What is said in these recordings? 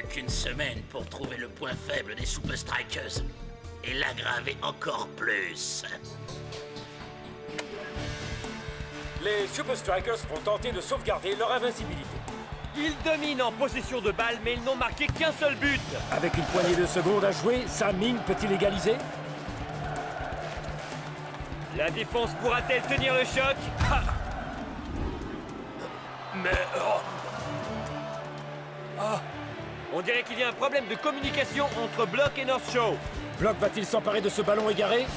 qu'une semaine pour trouver le point faible des Super Strikers et l'aggraver encore plus. Les Super Strikers vont tenter de sauvegarder leur invincibilité. Ils dominent en possession de balles, mais ils n'ont marqué qu'un seul but. Avec une poignée de secondes à jouer, Sam Ming peut-il égaliser? La défense pourra-t-elle tenir le choc? Mais... On dirait qu'il y a un problème de communication entre Block et North Shore. Block va-t-il s'emparer de ce ballon égaré?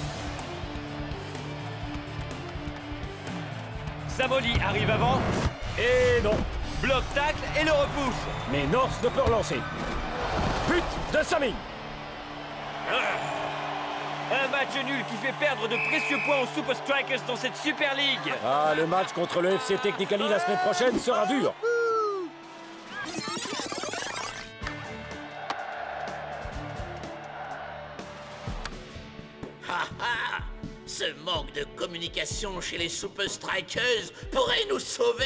Samoli arrive avant. Et non. Block tacle et le repousse. Mais North ne peut relancer. But de Sam Ming. Un match nul qui fait perdre de précieux points aux Super Strikers dans cette Super League. Ah, le match contre le FC Technically la semaine prochaine sera dur. Ce manque de communication chez les Super Strikers pourrait nous sauver.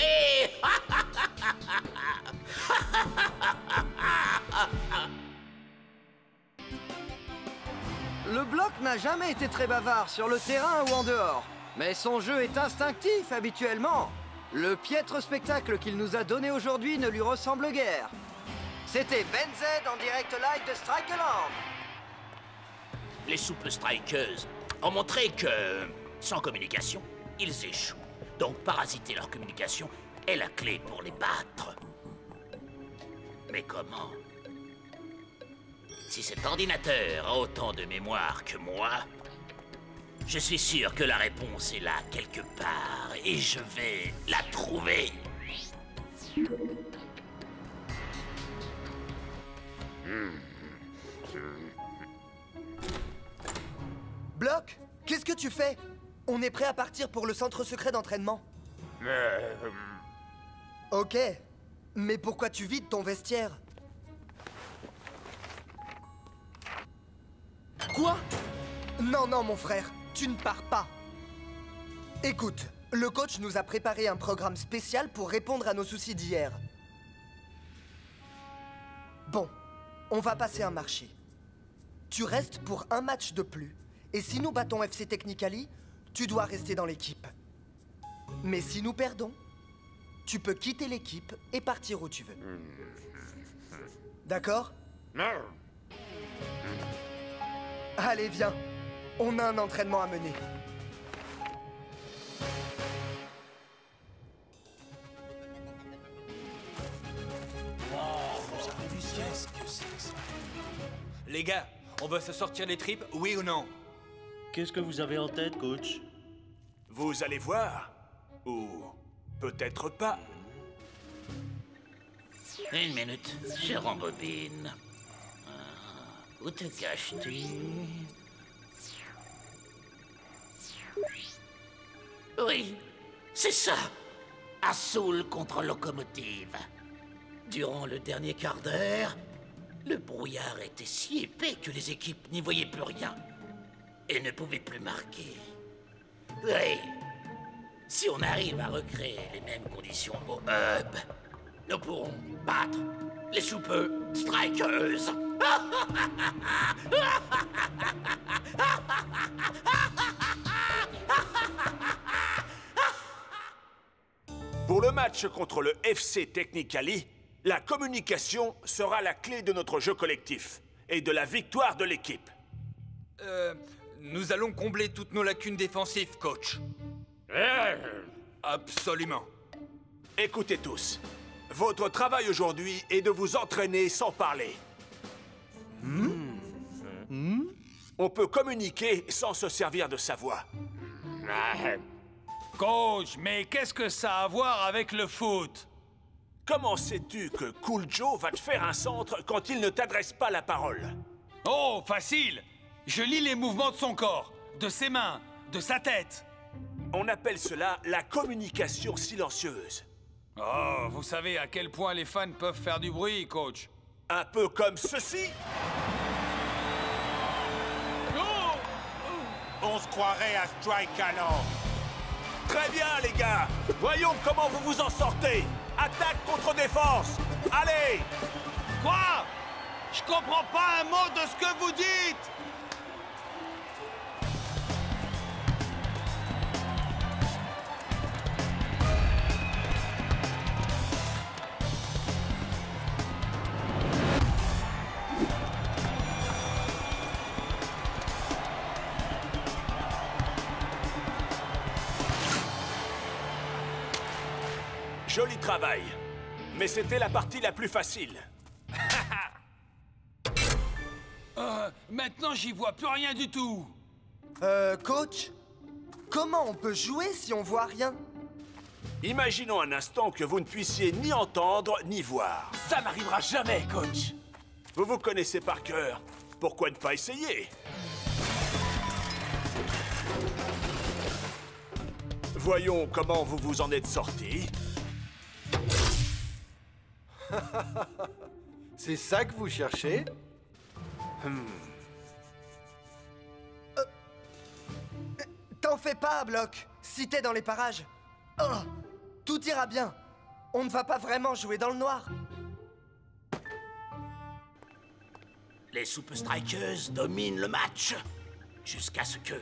Le Bloc n'a jamais été très bavard sur le terrain ou en dehors. Mais son jeu est instinctif habituellement. Le piètre spectacle qu'il nous a donné aujourd'hui ne lui ressemble guère. C'était Ben Z en direct live de Strikeland. Les Super Strikers ont montré que, sans communication, ils échouent. Donc parasiter leur communication est la clé pour les battre. Mais comment? Si cet ordinateur a autant de mémoire que moi, je suis sûr que la réponse est là quelque part et je vais la trouver. Block, qu'est-ce que tu fais? On est prêt à partir pour le centre secret d'entraînement. Ok, mais pourquoi tu vides ton vestiaire? Quoi? Non, non, mon frère, tu ne pars pas. Écoute, le coach nous a préparé un programme spécial pour répondre à nos soucis d'hier. Bon, on va passer un marché. Tu restes pour un match de plus. Et si nous battons FC Technically, tu dois rester dans l'équipe. Mais si nous perdons, tu peux quitter l'équipe et partir où tu veux. D'accord? Allez, viens. On a un entraînement à mener. Les gars, on va se sortir les tripes, oui ou non? Qu'est-ce que vous avez en tête, coach? Vous allez voir. Ou peut-être pas. Une minute, je rembobine. Où te caches-tu? Oui, c'est ça. Assaut contre locomotive. Durant le dernier quart d'heure, le brouillard était si épais que les équipes n'y voyaient plus rien et ne pouvaient plus marquer. Oui, si on arrive à recréer les mêmes conditions au hub, nous pourrons battre les Super Strikers. Pour le match contre le FC Technically, la communication sera la clé de notre jeu collectif et de la victoire de l'équipe. Nous allons combler toutes nos lacunes défensives, coach. Absolument. Écoutez tous, votre travail aujourd'hui est de vous entraîner sans parler. On peut communiquer sans se servir de sa voix. Coach, mais qu'est-ce que ça a à voir avec le foot? Comment sais-tu que Cool Joe va te faire un centre quand il ne t'adresse pas la parole? Oh, facile! Je lis les mouvements de son corps, de ses mains, de sa tête. On appelle cela la communication silencieuse. Oh, vous savez à quel point les fans peuvent faire du bruit, coach. Un peu comme ceci. On se croirait à Strikeland. Très bien, les gars. Voyons comment vous vous en sortez. Attaque contre défense. Allez. Quoi? Je comprends pas un mot de ce que vous dites! Joli travail. Mais c'était la partie la plus facile. Maintenant, j'y vois plus rien du tout. Coach? Comment on peut jouer si on voit rien? Imaginons un instant que vous ne puissiez ni entendre ni voir. Ça n'arrivera jamais, coach. Vous vous connaissez par cœur. Pourquoi ne pas essayer? Voyons comment vous vous en êtes sorti. C'est ça que vous cherchez? T'en fais pas, Block. Si t'es dans les parages. Oh, tout ira bien. On ne va pas vraiment jouer dans le noir. Les Super Strikers dominent le match. Jusqu'à ce que,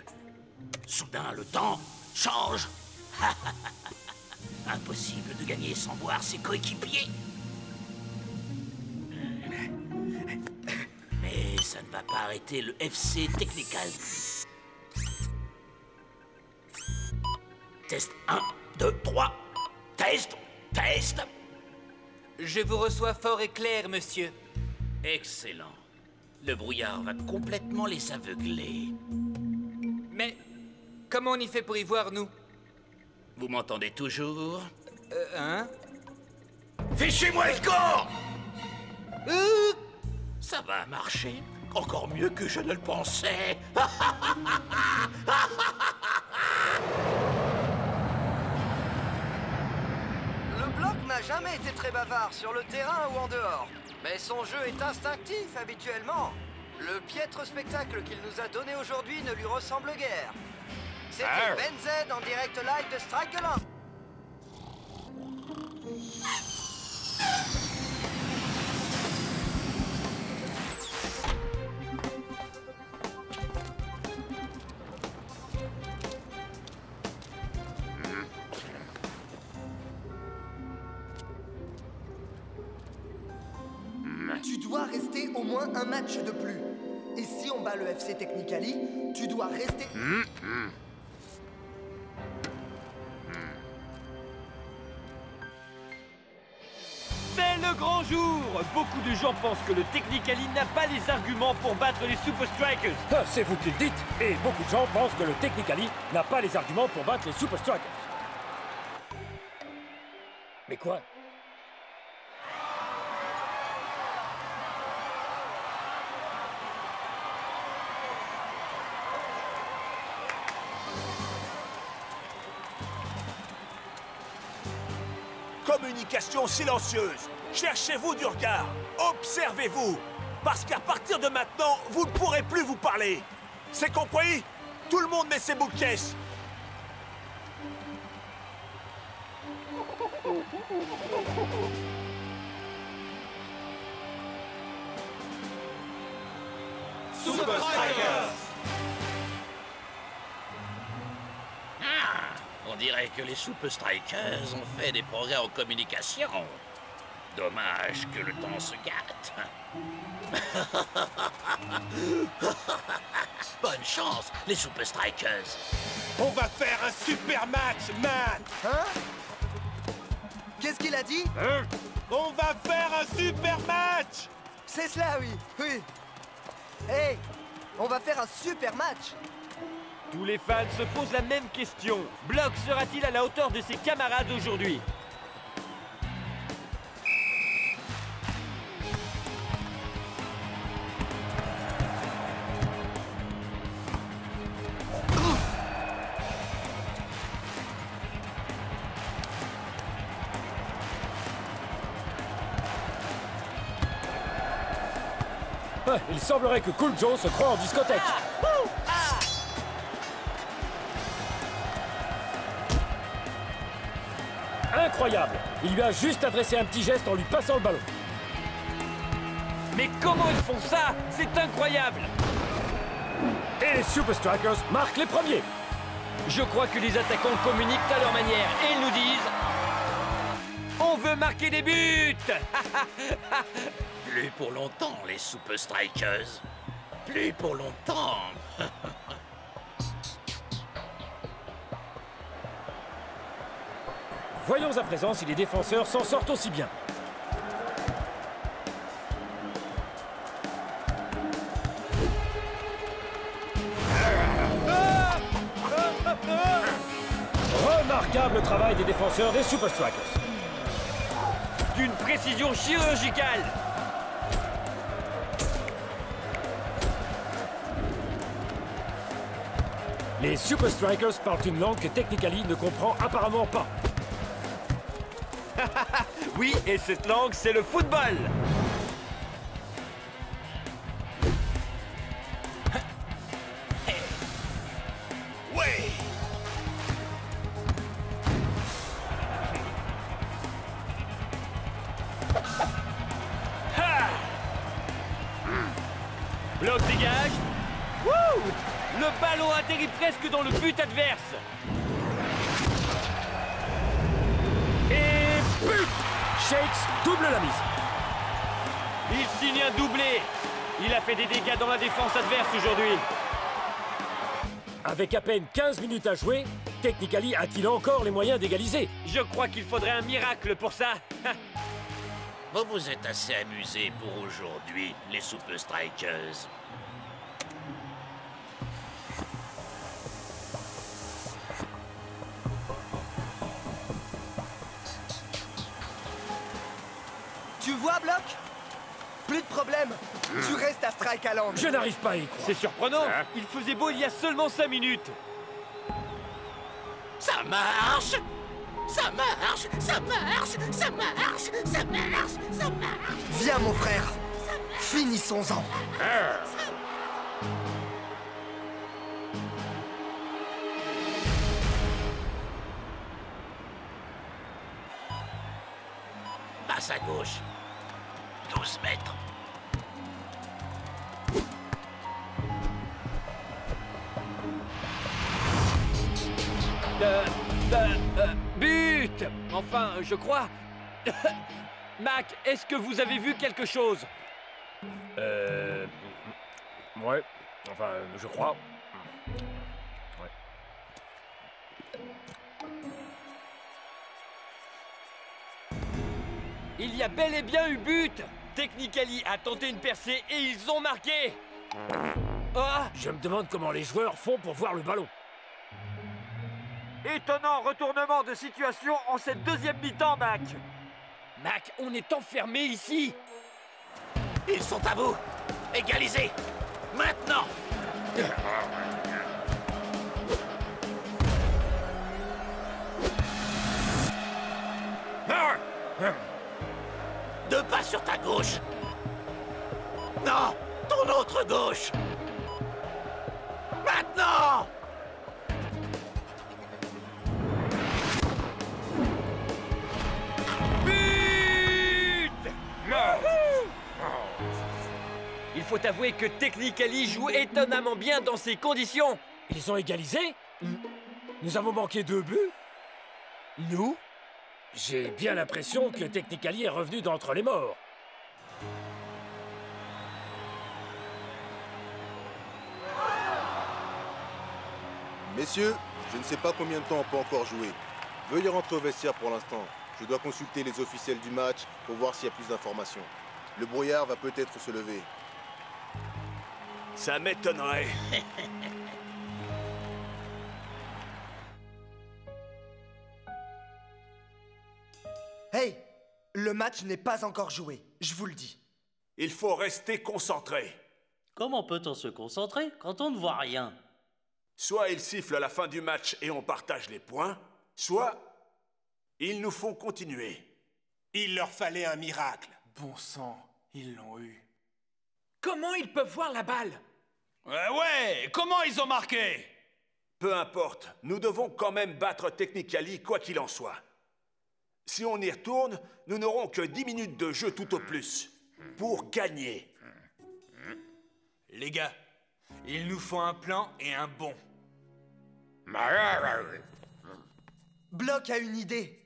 soudain, le temps change. Impossible de gagner sans voir ses coéquipiers. Mais ça ne va pas arrêter le FC Technical. Test 1, 2, 3. Test, test. Je vous reçois fort et clair, monsieur. Excellent. Le brouillard va complètement les aveugler. Mais comment on y fait pour y voir, nous? Vous m'entendez toujours? Hein? Fichez-moi le corps! Ça va marcher. Encore mieux que je ne le pensais. Le bloc n'a jamais été très bavard sur le terrain ou en dehors. Mais son jeu est instinctif habituellement. Le piètre spectacle qu'il nous a donné aujourd'hui ne lui ressemble guère. C'était Ben Z en direct live de Strikeland. Tu dois rester au moins un match de plus. Et si on bat le FC Technicali, tu dois rester... C'est le grand jour! Beaucoup de gens pensent que le Technicali n'a pas les arguments pour battre les Super Strikers. Ah, c'est vous qui le dites. Et beaucoup de gens pensent que le Technicali n'a pas les arguments pour battre les Super Strikers. Mais quoi? Communication silencieuse. Cherchez-vous du regard. Observez-vous. Parce qu'à partir de maintenant, vous ne pourrez plus vous parler. C'est compris? Tout le monde met ses boules de caisse. Super Strikers! On dirait que les Super Strikers ont fait des progrès en communication. Dommage que le temps se gâte. Bonne chance, les Super Strikers. On va faire un super match, man! Hein? Qu'est-ce qu'il a dit? On va faire un super match! C'est cela, oui, oui. Hey, on va faire un super match. Tous les fans se posent la même question. Block sera-t-il à la hauteur de ses camarades aujourd'hui? Ah, il semblerait que Cool Joe se croit en discothèque. Incroyable! Il lui a juste adressé un petit geste en lui passant le ballon. Mais comment ils font ça? C'est incroyable! Et les Super Strikers marquent les premiers. Je crois que les attaquants communiquent à leur manière et ils nous disent... On veut marquer des buts! Plus pour longtemps, les Super Strikers. Plus pour longtemps. Voyons à présent si les défenseurs s'en sortent aussi bien. Remarquable travail des défenseurs des Super Strikers. D'une précision chirurgicale. Les Super Strikers parlent une langue que Technically ne comprend apparemment pas. Oui, et cette langue, c'est le football. Ouais. Bloc dégage. Wouh! Le ballon atterrit presque dans le but adverse. Et but! Shakes double la mise. Il signe un doublé. Il a fait des dégâts dans la défense adverse aujourd'hui. Avec à peine 15 minutes à jouer, Technically a-t-il encore les moyens d'égaliser? Je crois qu'il faudrait un miracle pour ça. Vous vous êtes assez amusés pour aujourd'hui, les Super Strikers. Tu vois, Bloc? Plus de problème. Tu restes à Strike à Land. Je n'arrive pas à y croire. C'est surprenant. Il faisait beau il y a seulement 5 minutes. Ça marche! Ça marche! Ça marche! Ça marche! Ça marche! Ça marche! Viens, mon frère. Finissons-en. Passe à gauche. 12 mètres. But! Enfin, je crois. Mac, est-ce que vous avez vu quelque chose? Ouais. Enfin, je crois. Ouais. Il y a bel et bien eu but! Technically a tenté une percée et ils ont marqué! Ah! Je me demande comment les joueurs font pour voir le ballon. Étonnant retournement de situation en cette deuxième mi-temps, Mac! Mac, on est enfermé ici! Ils sont à vous! Égalisez! Maintenant! Deux pas sur ta gauche! Non! Ton autre gauche! Maintenant! Il faut avouer que Technically joue étonnamment bien dans ces conditions. Ils ont égalisé? Nous avons manqué 2 buts? Nous? J'ai bien l'impression que Technically est revenu d'entre les morts. Messieurs, je ne sais pas combien de temps on peut encore jouer. Veuillez rentrer au vestiaire pour l'instant. Je dois consulter les officiels du match pour voir s'il y a plus d'informations. Le brouillard va peut-être se lever. Ça m'étonnerait. Hey, le match n'est pas encore joué, je vous le dis. Il faut rester concentré. Comment peut-on se concentrer quand on ne voit rien? Soit ils sifflent à la fin du match et on partage les points, soit ils nous font continuer. Il leur fallait un miracle. Bon sang, ils l'ont eu. Comment ils peuvent voir la balle? Ouais, comment ils ont marqué? Peu importe, nous devons quand même battre Technically quoi qu'il en soit. Si on y retourne, nous n'aurons que 10 minutes de jeu tout au plus. pour gagner. Les gars, il nous faut un plan et un bon. Block a une idée.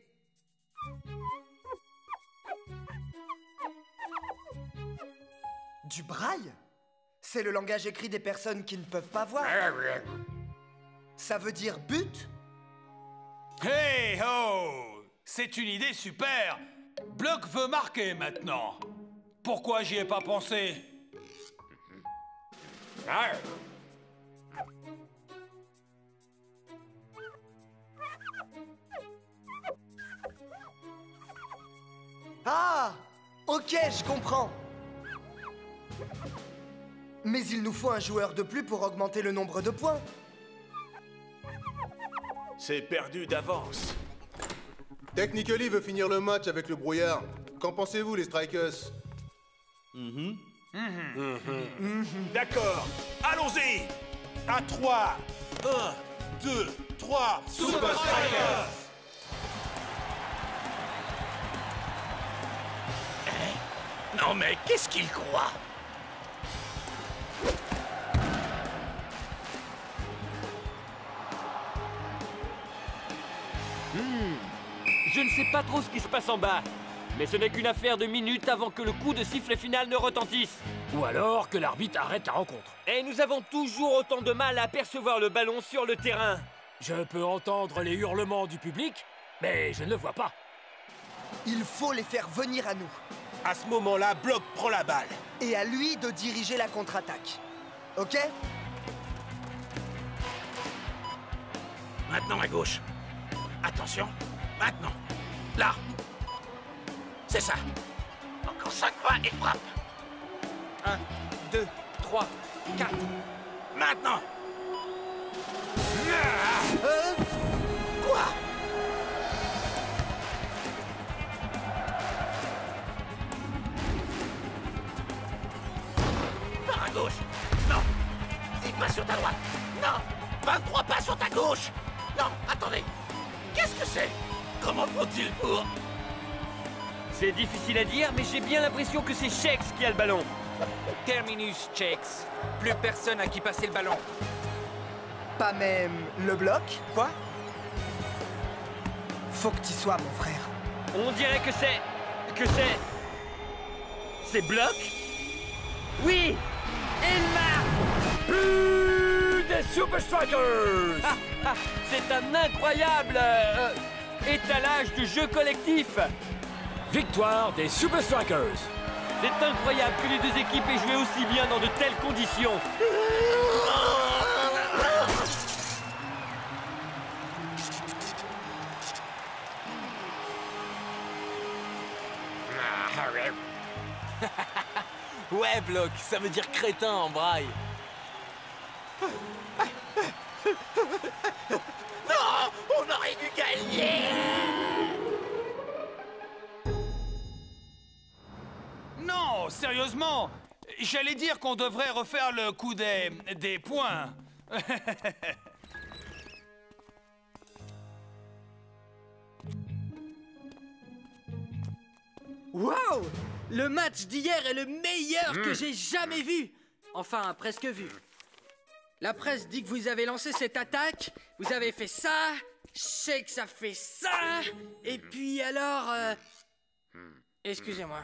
Du braille? C'est le langage écrit des personnes qui ne peuvent pas voir. Ça veut dire but? Hey ho! C'est une idée super! Block veut marquer maintenant. Pourquoi j'y ai pas pensé? Ah! Ok, je comprends. Mais il nous faut un joueur de plus pour augmenter le nombre de points. C'est perdu d'avance. Technically veut finir le match avec le brouillard. Qu'en pensez-vous, les Strikers? D'accord, allons-y. À 3. 1, 2, 3. Super Strikers! Non mais qu'est-ce qu'il croit? Je ne sais pas trop ce qui se passe en bas, mais ce n'est qu'une affaire de minutes avant que le coup de sifflet final ne retentisse. Ou alors que l'arbitre arrête la rencontre. Et nous avons toujours autant de mal à percevoir le ballon sur le terrain. Je peux entendre les hurlements du public, mais je ne le vois pas. Il faut les faire venir à nous. À ce moment-là, Block prend la balle. Et à lui de diriger la contre-attaque. Ok? Maintenant à gauche. Attention, maintenant. Là. C'est ça. Encore 5 pas et frappe. 1, 2, 3, 4. Maintenant. Quoi? Par à gauche. Non. 10 pas sur ta droite. Non. 23 pas sur ta gauche. Non, attendez. Qu'est-ce que c'est? Comment font-ils pour... C'est difficile à dire, mais j'ai bien l'impression que c'est Shex qui a le ballon. Terminus Shex. Plus personne à qui passer le ballon. Pas même le bloc? Quoi? Faut que t'y sois, mon frère. On dirait que c'est... C'est Block? Oui! Il marque! But des Super Strikers! C'est un incroyable étalage de jeu collectif. Victoire des Super Strikers! C'est incroyable que les deux équipes aient joué aussi bien dans de telles conditions. Ouais, Block, ça veut dire crétin en braille. Non! On aurait dû gagner! Non, sérieusement, j'allais dire qu'on devrait refaire le coup des points. Wow! Le match d'hier est le meilleur que j'ai jamais vu. Enfin, presque vu. La presse dit que vous avez lancé cette attaque, vous avez fait ça, Shex a fait ça, et puis alors... Excusez-moi.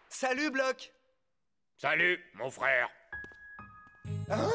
Salut, Block. Salut, mon frère. Hein?